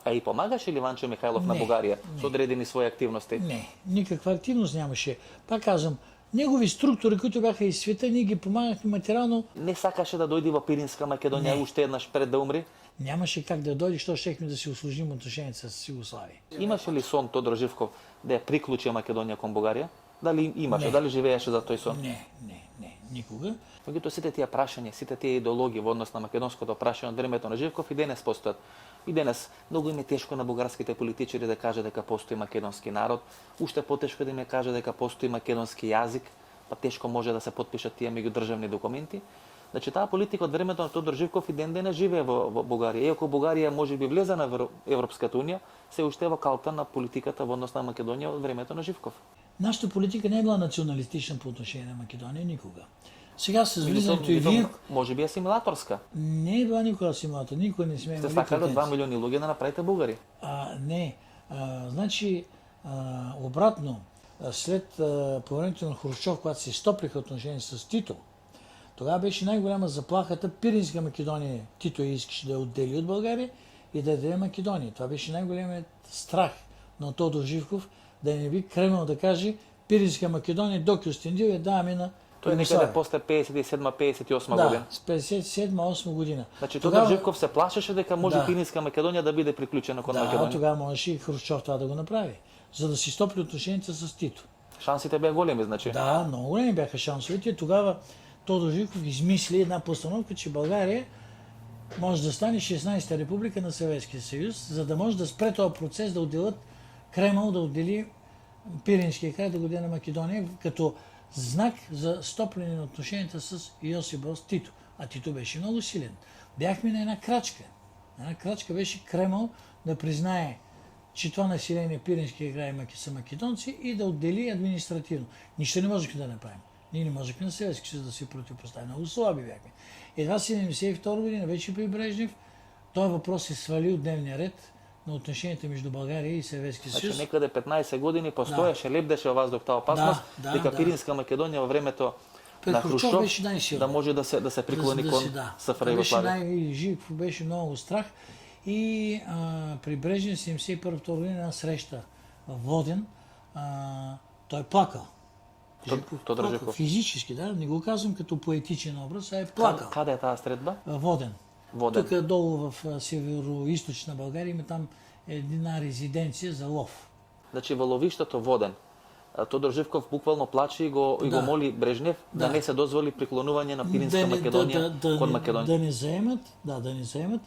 А и помагаше ли Ванчо Михайлов на Не, Бугария не. с отредени свои активности? Не, никаква активност нямаше. Пак казвам, негови структури, които бяха из света, ние ги помагахме материално. Не сакаше да дојде во Пиринска Македонија Не. уште еднаш пред да умри? Нямаше как да дойде, що щехме да си услужим отношенията с Югославия. Имаше ли сон Тодор Живков да ја приклучи Македонија кон Бугарија? Дали имаше, Не. дали живееше за тој сон? Не, никога. Меѓутоа сите тие прашања, сите тие идеологии во однос на македонското прашање од времето на Живков и денес постојат. И денес многу им е тешко на бугарските политичари да кажа дека постои македонски народ, уште потешко да им е каже дека постои македонски јазик, па тешко може да се потпишат тие меѓудржавни документи. Значи таа политика од времето на Тодор Живков и ден денес живее во Бугарија. Иако Бугарија може би влезена во Европската унија, се уште во калта на политиката во однос на Македонија од времето на Живков. Нашата политика не е била националистична по отношение на Македония никога. Сега с влизането и вие, Може би асимилаторска. не е била никога асимилатор, никога не сме Сте имали сакали претенции. 2 милиони луѓе да направите бугари. Не. Значи, обратно, след по времето на Хрущов, когато се стоплиха отношения с Тито, тогава беше най-голяма заплахата Пиринска Македония. Тито искаше да я отдели от България и да я даде Македония. Това беше най-големият страх на Тодор Живков, да не би Кремъл да каже Пиринска Македония до Кюстендил я даваме на Тој некаде после 57-58 да, година. с 57-8 година. Значи Тодор Живков се плашеше дека може Да. Пиринска Македонија да биде приклучена кон Да, Македонија. тогава можеше и Хрущов това да го направи, за да си стопли отношенията с Тито. Шансите беа големи, значи. Да, много големи бяха шансовете. Тогава Тодор Живков измисли една постановка, че България може да стане 16-та република на Съветския съюз, за да може да спре този процес да отделят Кремъл, да отдели Пиринския край, да го даде на Македония, като знак за стопляне на отношенията с Йосип Брос Тито. А Тито беше много силен. Бяхме на една крачка. Една крачка беше Кремъл да признае, че това население Пиринския край са македонци и да отдели административно. Нищо не можехме да направим. Ние не можехме на Съветски съюз да се противопоставим. Много слаби бяхме. Едва 1972 година, вече при Брежнев, този въпрос се свали от дневния ред на отношенията между България и Съветски съюз. Значи некаде 15 години постоеше, лебдеше во воздух таа опасност, дека Пиринска Македонија во времето Пред на Хрущов Хрущов беше най-силно. да може да се преклони кон СФР Беше Југославија. Живков беше много страх и при Брежнев 71-та година една среща в Воден, той плакал. Тодор Живков. Физически, да, не го казвам като поетичен образ, а е плакал. Каде е таа средба? Воден. Воден. Тук долу в северо-источна България има там една резиденция за лов. Значи во ловиштето Воден. Тодор Живков буквално плаче и го моли Брежнев да не се дозволи приклонување на Пиринска Македонија кон Македонија. Да не заемат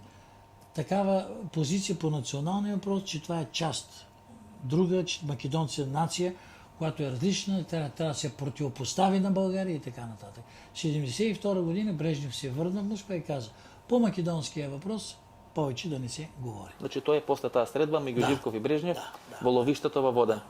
такава позиция по националния въпрос, че това е част. Друга, че македонци е нация, която е различна, трябва да се противопостави на България и така нататък. В 1972 година Брежнев се върна в Москва и каза, по македонския въпрос повече да не се говори. Значи тоа е после таа средба меѓу Живков и Брежнев во ловиштето во Воден.